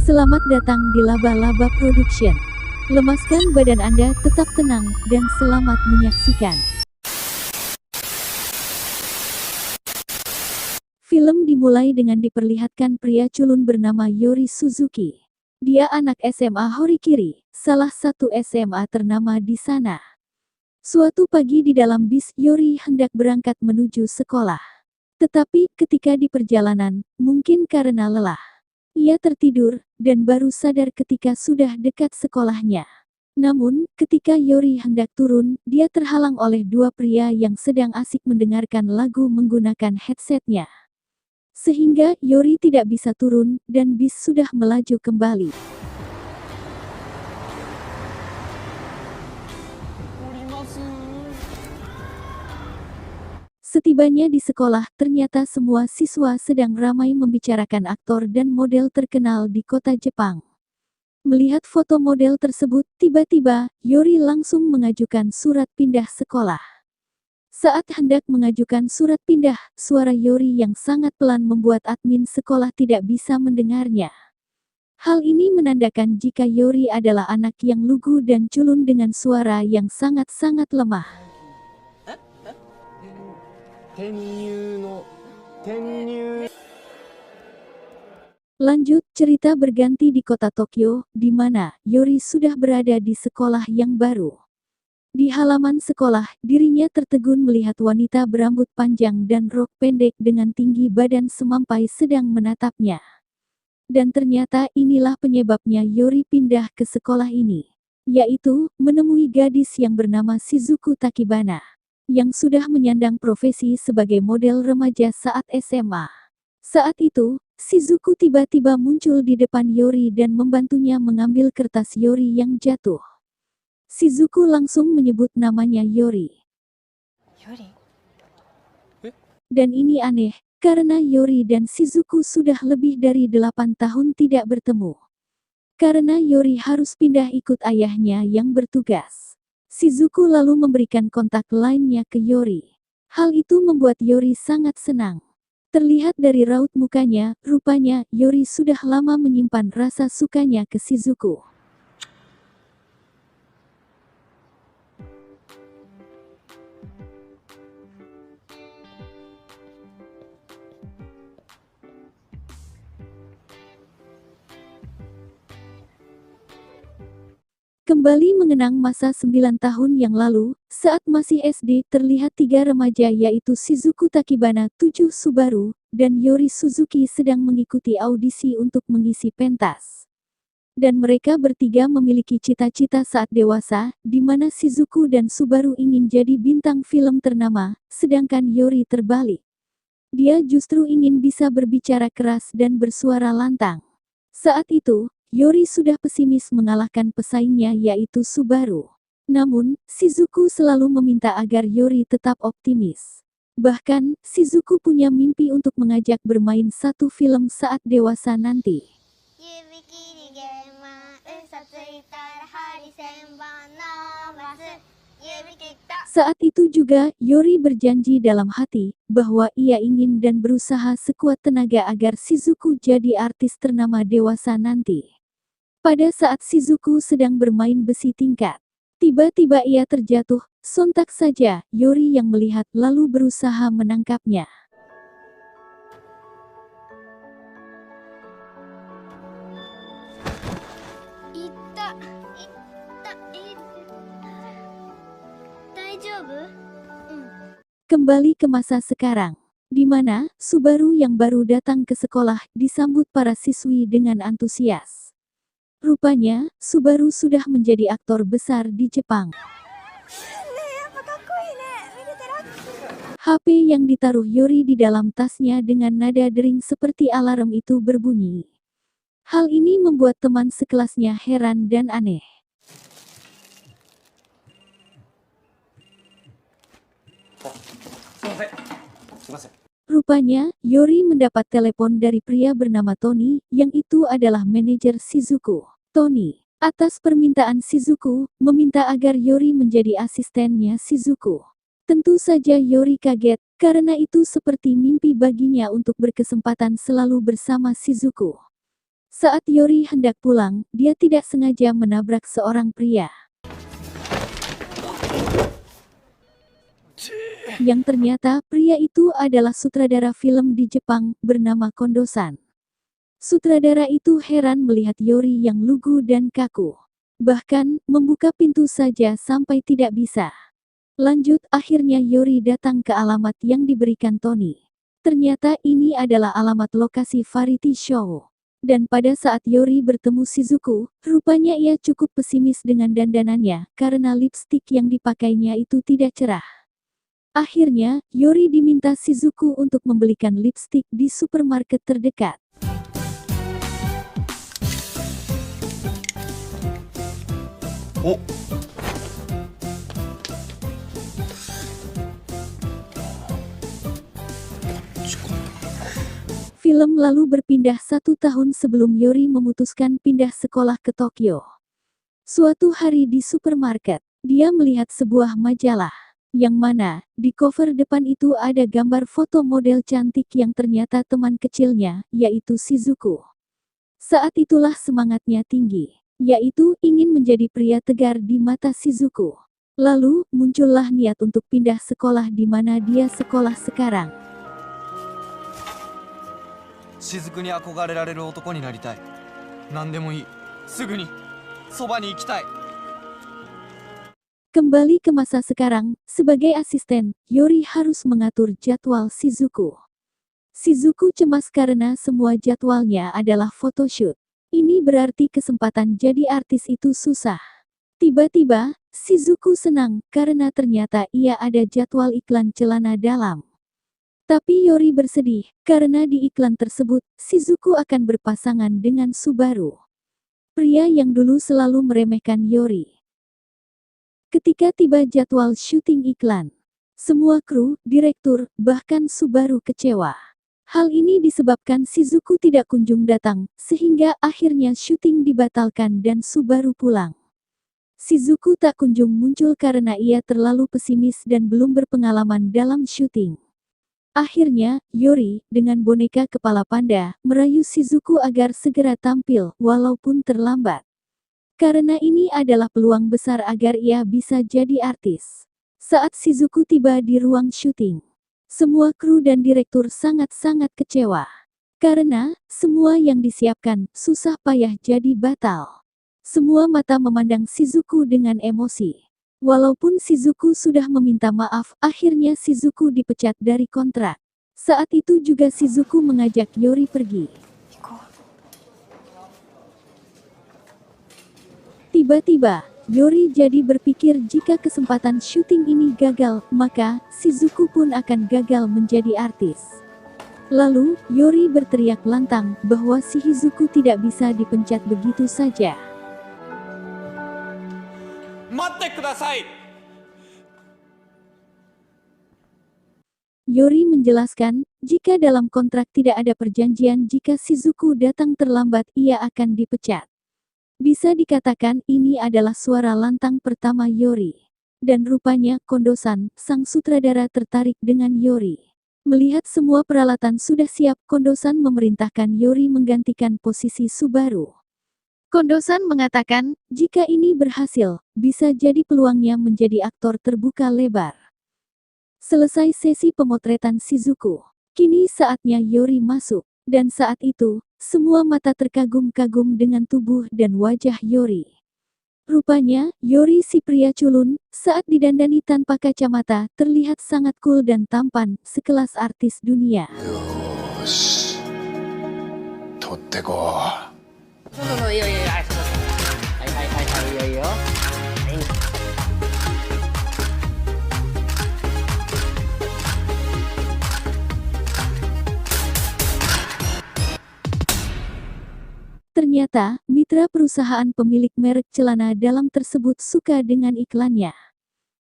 Selamat datang di Laba-Laba Production. Lemaskan badan Anda, tetap tenang, dan selamat menyaksikan. Film dimulai dengan diperlihatkan pria culun bernama Yori Suzuki. Dia anak SMA Horikiri, salah satu SMA ternama di sana. Suatu pagi di dalam bis, Yori hendak berangkat menuju sekolah. Tetapi ketika di perjalanan, mungkin karena lelah, ia tertidur, dan baru sadar ketika sudah dekat sekolahnya. Namun, ketika Yori hendak turun, dia terhalang oleh dua pria yang sedang asik mendengarkan lagu menggunakan headsetnya. Sehingga Yori tidak bisa turun, dan bis sudah melaju kembali. Setibanya di sekolah, ternyata semua siswa sedang ramai membicarakan aktor dan model terkenal di kota Jepang. Melihat foto model tersebut, tiba-tiba, Yori langsung mengajukan surat pindah sekolah. Saat hendak mengajukan surat pindah, suara Yori yang sangat pelan membuat admin sekolah tidak bisa mendengarnya. Hal ini menandakan jika Yori adalah anak yang lugu dan culun dengan suara yang sangat-sangat lemah. Lanjut, cerita berganti di kota Tokyo, di mana Yori sudah berada di sekolah yang baru. Di halaman sekolah, dirinya tertegun melihat wanita berambut panjang dan rok pendek dengan tinggi badan semampai sedang menatapnya. Dan ternyata inilah penyebabnya Yori pindah ke sekolah ini, yaitu menemui gadis yang bernama Shizuku Takibana, yang sudah menyandang profesi sebagai model remaja saat SMA. Saat itu, Shizuku tiba-tiba muncul di depan Yori dan membantunya mengambil kertas Yori yang jatuh. Shizuku langsung menyebut namanya Yori. Dan ini aneh, karena Yori dan Shizuku sudah lebih dari 8 tahun tidak bertemu. Karena Yori harus pindah ikut ayahnya yang bertugas, Shizuku lalu memberikan kontak lainnya ke Yori. Hal itu membuat Yori sangat senang. Terlihat dari raut mukanya, rupanya Yori sudah lama menyimpan rasa sukanya ke Shizuku. Kembali mengenang masa 9 tahun yang lalu, saat masih SD, terlihat 3 remaja yaitu Shizuku Takibana, 7 Subaru, dan Yori Suzuki sedang mengikuti audisi untuk mengisi pentas. Dan mereka bertiga memiliki cita-cita saat dewasa, di mana Shizuku dan Subaru ingin jadi bintang film ternama, sedangkan Yori terbalik. Dia justru ingin bisa berbicara keras dan bersuara lantang. Saat itu, Yori sudah pesimis mengalahkan pesaingnya yaitu Subaru. Namun, Shizuku selalu meminta agar Yori tetap optimis. Bahkan, Shizuku punya mimpi untuk mengajak bermain satu film saat dewasa nanti. Saat itu juga, Yori berjanji dalam hati, bahwa ia ingin dan berusaha sekuat tenaga agar Shizuku jadi artis ternama dewasa nanti. Pada saat Shizuku sedang bermain besi tingkat, tiba-tiba ia terjatuh, sontak saja, Yori yang melihat lalu berusaha menangkapnya. Kembali ke masa sekarang, di mana Subaru yang baru datang ke sekolah disambut para siswi dengan antusias. Rupanya, Subaru sudah menjadi aktor besar di Jepang. HP yang ditaruh Yori di dalam tasnya dengan nada dering seperti alarm itu berbunyi. Hal ini membuat teman sekelasnya heran dan aneh. Rupanya, Yori mendapat telepon dari pria bernama Tony, yang itu adalah manajer Shizuku. Tony, atas permintaan Shizuku, meminta agar Yori menjadi asistennya Shizuku. Tentu saja Yori kaget, karena itu seperti mimpi baginya untuk berkesempatan selalu bersama Shizuku. Saat Yori hendak pulang, dia tidak sengaja menabrak seorang pria. Yang ternyata pria itu adalah sutradara film di Jepang bernama Kondo-san. Sutradara itu heran melihat Yori yang lugu dan kaku. Bahkan, membuka pintu saja sampai tidak bisa. Lanjut, akhirnya Yori datang ke alamat yang diberikan Tony. Ternyata ini adalah alamat lokasi variety show. Dan pada saat Yori bertemu Shizuku, rupanya ia cukup pesimis dengan dandanannya karena lipstik yang dipakainya itu tidak cerah. Akhirnya, Yori diminta Shizuku untuk membelikan lipstik di supermarket terdekat. Oh. Film lalu berpindah 1 tahun sebelum Yori memutuskan pindah sekolah ke Tokyo. Suatu hari di supermarket, dia melihat sebuah majalah, yang mana di cover depan itu ada gambar foto model cantik yang ternyata teman kecilnya, yaitu Shizuku. Saat itulah semangatnya tinggi, yaitu ingin menjadi pria tegar di mata Shizuku. Lalu, muncullah niat untuk pindah sekolah di mana dia sekolah sekarang. 雫に憧れられる男になりたい。何でもいい。すぐにそばに行きたい。 Kembali ke masa sekarang, sebagai asisten, Yori harus mengatur jadwal Shizuku. Shizuku cemas karena semua jadwalnya adalah photoshoot. Ini berarti kesempatan jadi artis itu susah. Tiba-tiba, Shizuku senang karena ternyata ia ada jadwal iklan celana dalam. Tapi Yori bersedih, karena di iklan tersebut, Shizuku akan berpasangan dengan Subaru. Pria yang dulu selalu meremehkan Yori. Ketika tiba jadwal syuting iklan, semua kru, direktur, bahkan Subaru kecewa. Hal ini disebabkan Shizuku tidak kunjung datang, sehingga akhirnya syuting dibatalkan dan Subaru pulang. Shizuku tak kunjung muncul karena ia terlalu pesimis dan belum berpengalaman dalam syuting. Akhirnya, Yori, dengan boneka kepala panda, merayu Shizuku agar segera tampil, walaupun terlambat. Karena ini adalah peluang besar agar ia bisa jadi artis. Saat Shizuku tiba di ruang syuting, semua kru dan direktur sangat-sangat kecewa. Karena, semua yang disiapkan, susah payah jadi batal. Semua mata memandang Shizuku dengan emosi. Walaupun Shizuku sudah meminta maaf, akhirnya Shizuku dipecat dari kontrak. Saat itu juga Shizuku mengajak Yori pergi. Tiba-tiba, Yori jadi berpikir jika kesempatan syuting ini gagal, maka Shizuku pun akan gagal menjadi artis. Lalu, Yori berteriak lantang bahwa si Shizuku tidak bisa dipecat begitu saja. Yori menjelaskan, jika dalam kontrak tidak ada perjanjian jika Shizuku datang terlambat ia akan dipecat. Bisa dikatakan ini adalah suara lantang pertama Yori. Dan rupanya Kondo-san, sang sutradara tertarik dengan Yori. Melihat semua peralatan sudah siap, Kondo-san memerintahkan Yori menggantikan posisi Subaru. Kondo-san mengatakan, jika ini berhasil, bisa jadi peluangnya menjadi aktor terbuka lebar. Selesai sesi pemotretan Shizuku, kini saatnya Yori masuk. Dan saat itu, semua mata terkagum-kagum dengan tubuh dan wajah Yori. Rupanya, Yori si pria culun, saat didandani tanpa kacamata, terlihat sangat cool dan tampan, sekelas artis dunia. Yosh. Totteko. Ternyata, mitra perusahaan pemilik merek celana dalam tersebut suka dengan iklannya.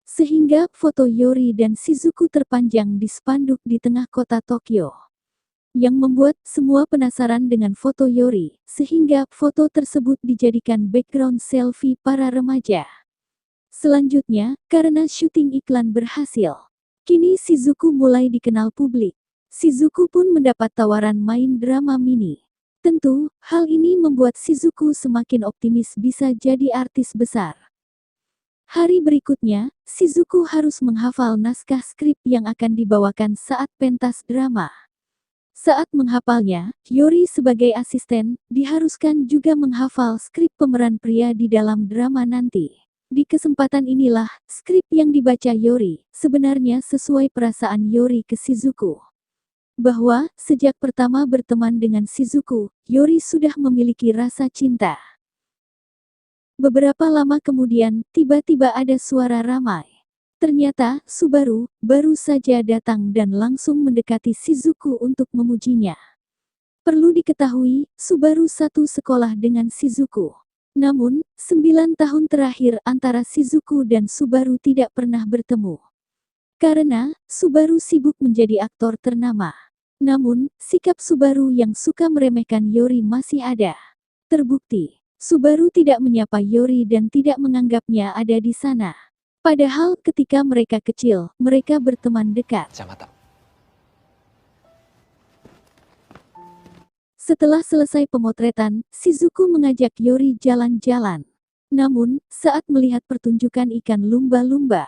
Sehingga, foto Yori dan Shizuku terpanjang di spanduk di tengah kota Tokyo. Yang membuat semua penasaran dengan foto Yori, sehingga foto tersebut dijadikan background selfie para remaja. Selanjutnya, karena syuting iklan berhasil, kini Shizuku mulai dikenal publik. Shizuku pun mendapat tawaran main drama mini. Tentu, hal ini membuat Shizuku semakin optimis bisa jadi artis besar. Hari berikutnya, Shizuku harus menghafal naskah skrip yang akan dibawakan saat pentas drama. Saat menghafalnya, Yori sebagai asisten, diharuskan juga menghafal skrip pemeran pria di dalam drama nanti. Di kesempatan inilah, skrip yang dibaca Yori, sebenarnya sesuai perasaan Yori ke Shizuku. Bahwa, sejak pertama berteman dengan Shizuku, Yori sudah memiliki rasa cinta. Beberapa lama kemudian, tiba-tiba ada suara ramai. Ternyata, Subaru, baru saja datang dan langsung mendekati Shizuku untuk memujinya. Perlu diketahui, Subaru satu sekolah dengan Shizuku. Namun, 9 tahun terakhir antara Shizuku dan Subaru tidak pernah bertemu. Karena, Subaru sibuk menjadi aktor ternama. Namun, sikap Subaru yang suka meremehkan Yori masih ada. Terbukti, Subaru tidak menyapa Yori dan tidak menganggapnya ada di sana. Padahal ketika mereka kecil, mereka berteman dekat. Setelah selesai pemotretan, Shizuku mengajak Yori jalan-jalan. Namun, saat melihat pertunjukan ikan lumba-lumba,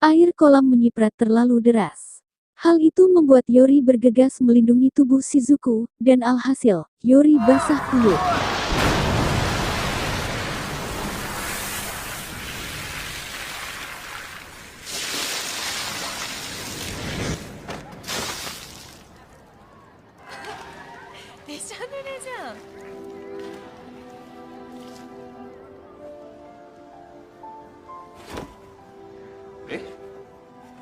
air kolam menyiprat terlalu deras. Hal itu membuat Yori bergegas melindungi tubuh Shizuku, dan alhasil, Yori basah kuyup.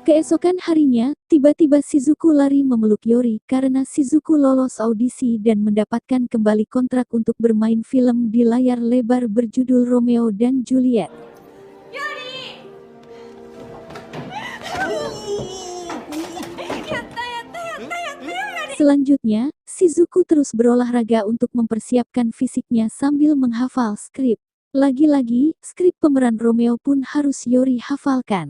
Keesokan harinya, tiba-tiba Shizuku lari memeluk Yori karena Shizuku lolos audisi dan mendapatkan kembali kontrak untuk bermain film di layar lebar berjudul Romeo dan Juliet. Selanjutnya, Shizuku terus berolahraga untuk mempersiapkan fisiknya sambil menghafal skrip. Lagi-lagi, skrip pemeran Romeo pun harus Yori hafalkan.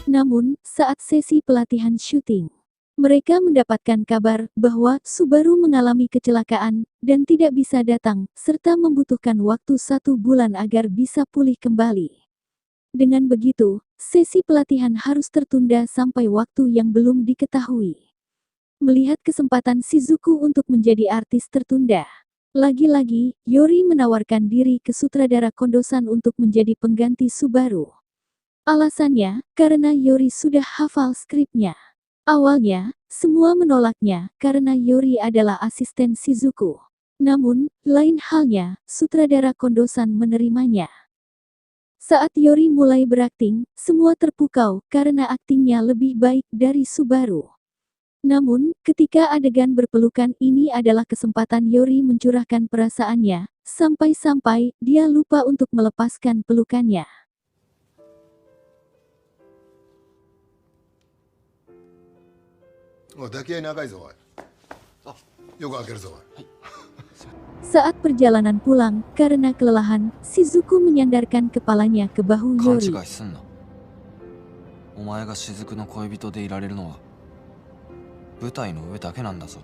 Namun, saat sesi pelatihan syuting, mereka mendapatkan kabar bahwa Subaru mengalami kecelakaan dan tidak bisa datang, serta membutuhkan waktu 1 bulan agar bisa pulih kembali. Dengan begitu, sesi pelatihan harus tertunda sampai waktu yang belum diketahui. Melihat kesempatan Shizuku untuk menjadi artis tertunda, lagi-lagi, Yori menawarkan diri ke sutradara Kondosan untuk menjadi pengganti Subaru. Alasannya, karena Yori sudah hafal skripnya. Awalnya, semua menolaknya karena Yori adalah asisten Shizuku. Namun, lain halnya, sutradara Kondosan menerimanya. Saat Yori mulai berakting, semua terpukau karena aktingnya lebih baik dari Subaru. Namun, ketika adegan berpelukan ini adalah kesempatan Yori mencurahkan perasaannya, sampai-sampai dia lupa untuk melepaskan pelukannya. Saat perjalanan pulang, karena kelelahan, Shizuku menyandarkan kepalanya ke bahu Yori. 勘違いすんな。お前が雫の恋人でいられるのは舞台の上だけなんだぞ。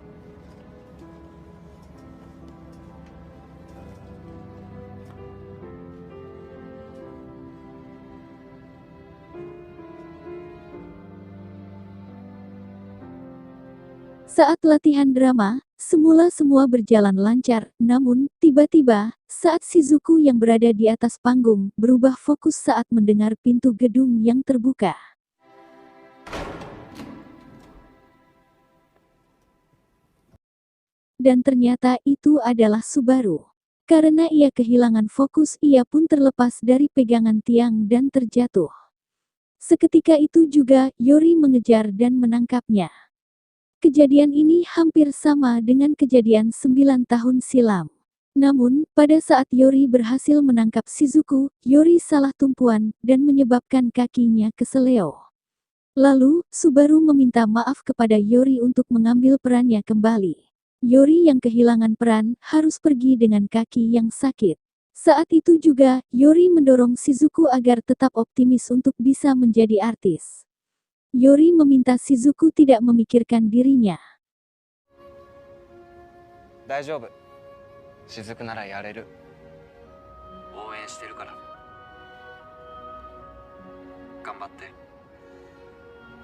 Saat latihan drama, semula semua berjalan lancar, namun, tiba-tiba, saat Shizuku yang berada di atas panggung, berubah fokus saat mendengar pintu gedung yang terbuka. Dan ternyata itu adalah Subaru. Karena ia kehilangan fokus, ia pun terlepas dari pegangan tiang dan terjatuh. Seketika itu juga, Yori mengejar dan menangkapnya. Kejadian ini hampir sama dengan kejadian 9 tahun silam. Namun, pada saat Yori berhasil menangkap Shizuku, Yori salah tumpuan dan menyebabkan kakinya keseleo. Lalu, Subaru meminta maaf kepada Yori untuk mengambil perannya kembali. Yori yang kehilangan peran harus pergi dengan kaki yang sakit. Saat itu juga, Yori mendorong Shizuku agar tetap optimis untuk bisa menjadi artis. Yori meminta Shizuku tidak memikirkan dirinya. 大丈夫。雫ならやれる。応援してるから。頑張って。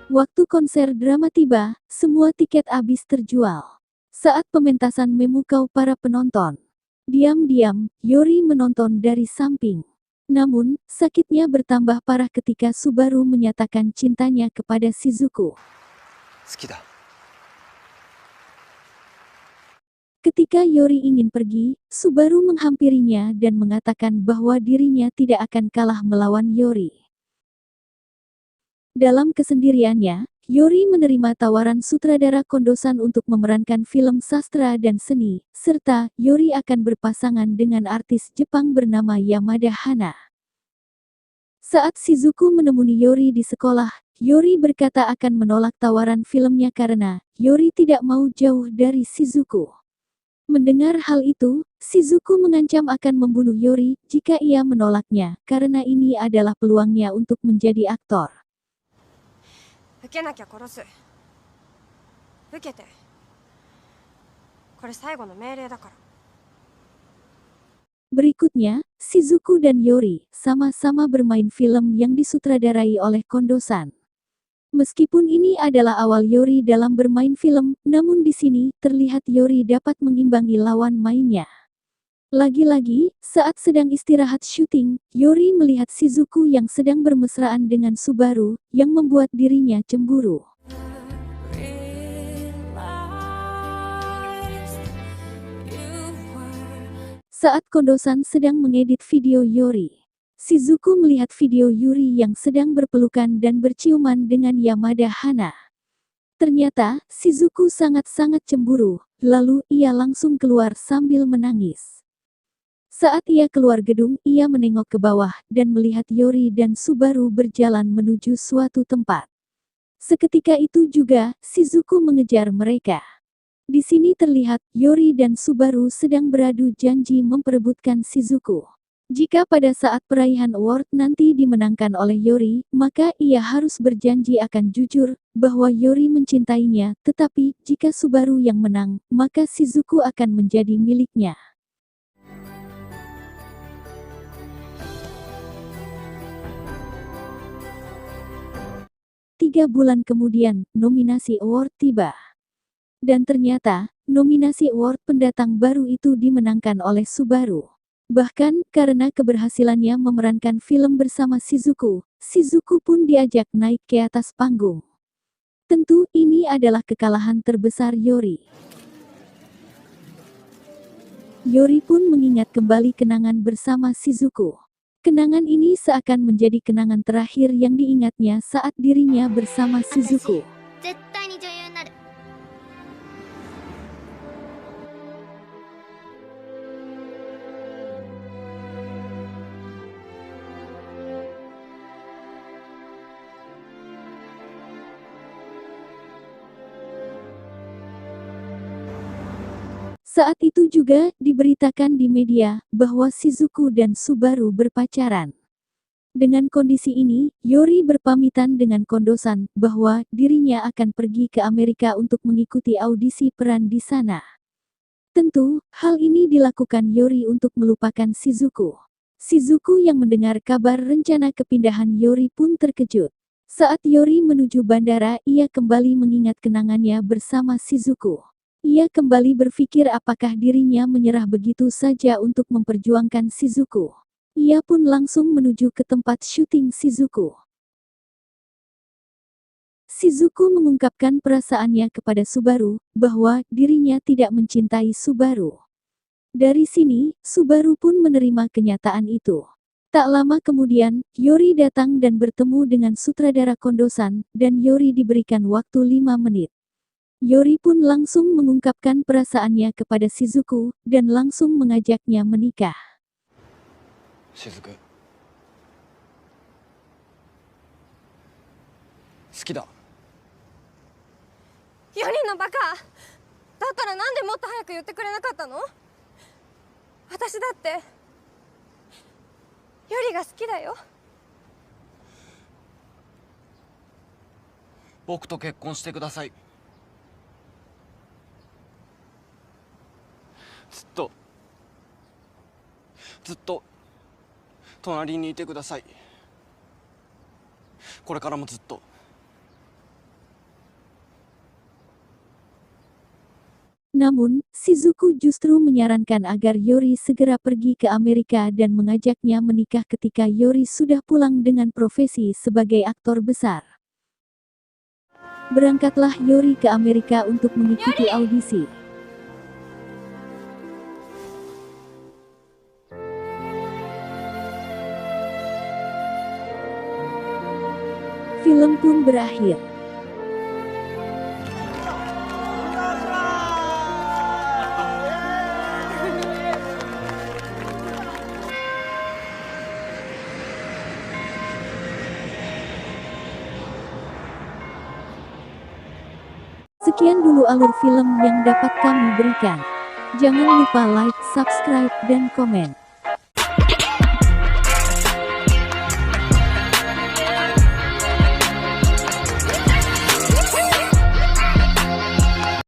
Waktu konser drama tiba, semua tiket habis terjual. Saat pementasan memukau para penonton. Diam-diam, Yori menonton dari samping. Namun, sakitnya bertambah parah ketika Subaru menyatakan cintanya kepada Shizuku. 好きだ。 Ketika Yori ingin pergi, Subaru menghampirinya dan mengatakan bahwa dirinya tidak akan kalah melawan Yori. Dalam kesendiriannya, Yori menerima tawaran sutradara Kondosan untuk memerankan film sastra dan seni, serta Yori akan berpasangan dengan artis Jepang bernama Yamada Hana. Saat Shizuku menemui Yori di sekolah, Yori berkata akan menolak tawaran filmnya karena Yori tidak mau jauh dari Shizuku. Mendengar hal itu, Shizuku mengancam akan membunuh Yori jika ia menolaknya, karena ini adalah peluangnya untuk menjadi aktor. 受けなきゃ殺す。受けて。これ最後の命令だから。 Berikutnya, Shizuku dan Yori sama-sama bermain film yang disutradarai oleh Kondosan. Meskipun ini adalah awal Yori dalam bermain film, namun di sini terlihat Yori dapat mengimbangi lawan mainnya. Lagi-lagi, saat sedang istirahat syuting, Yori melihat Shizuku yang sedang bermesraan dengan Subaru, yang membuat dirinya cemburu. Saat Kondosan sedang mengedit video Yori, Shizuku melihat video Yuri yang sedang berpelukan dan berciuman dengan Yamada Hana. Ternyata, Shizuku sangat-sangat cemburu, lalu ia langsung keluar sambil menangis. Saat ia keluar gedung, ia menengok ke bawah dan melihat Yori dan Subaru berjalan menuju suatu tempat. Seketika itu juga, Shizuku mengejar mereka. Di sini terlihat, Yori dan Subaru sedang beradu janji memperebutkan Shizuku. Jika pada saat peraihan award nanti dimenangkan oleh Yori, maka ia harus berjanji akan jujur, bahwa Yori mencintainya, tetapi, jika Subaru yang menang, maka Shizuku akan menjadi miliknya. Tiga bulan kemudian, nominasi award tiba. Dan ternyata, nominasi award pendatang baru itu dimenangkan oleh Subaru. Bahkan, karena keberhasilannya memerankan film bersama Shizuku, Shizuku pun diajak naik ke atas panggung. Tentu, ini adalah kekalahan terbesar Yori. Yori pun mengingat kembali kenangan bersama Shizuku. Kenangan ini seakan menjadi kenangan terakhir yang diingatnya saat dirinya bersama Shizuku. 絶対に女優になる。 Saat itu juga, diberitakan di media, bahwa Shizuku dan Subaru berpacaran. Dengan kondisi ini, Yori berpamitan dengan Kondosan, bahwa dirinya akan pergi ke Amerika untuk mengikuti audisi peran di sana. Tentu, hal ini dilakukan Yori untuk melupakan Shizuku. Shizuku yang mendengar kabar rencana kepindahan Yori pun terkejut. Saat Yori menuju bandara, ia kembali mengingat kenangannya bersama Shizuku. Ia kembali berpikir apakah dirinya menyerah begitu saja untuk memperjuangkan Shizuku. Ia pun langsung menuju ke tempat syuting Shizuku. Shizuku mengungkapkan perasaannya kepada Subaru, bahwa dirinya tidak mencintai Subaru. Dari sini, Subaru pun menerima kenyataan itu. Tak lama kemudian, Yori datang dan bertemu dengan sutradara Kondosan, dan Yori diberikan waktu 5 menit. Yori pun langsung mengungkapkan perasaannya kepada Shizuku, dan langsung mengajaknya menikah. 雫。好きだ。 4人のバカ。だったらなんでもっと早く言ってくれなかったの？私だってよりが好きだよ。僕と結婚してください。ずっと隣にいてください。これからもずっと。Namun, Shizuku justru menyarankan agar Yori segera pergi ke Amerika dan mengajaknya menikah ketika Yori sudah pulang dengan profesi sebagai aktor besar. Berangkatlah Yori ke Amerika untuk mengikuti audisi. Film pun berakhir. Sekian dulu alur film yang dapat kami berikan. Jangan lupa like, subscribe, dan komen.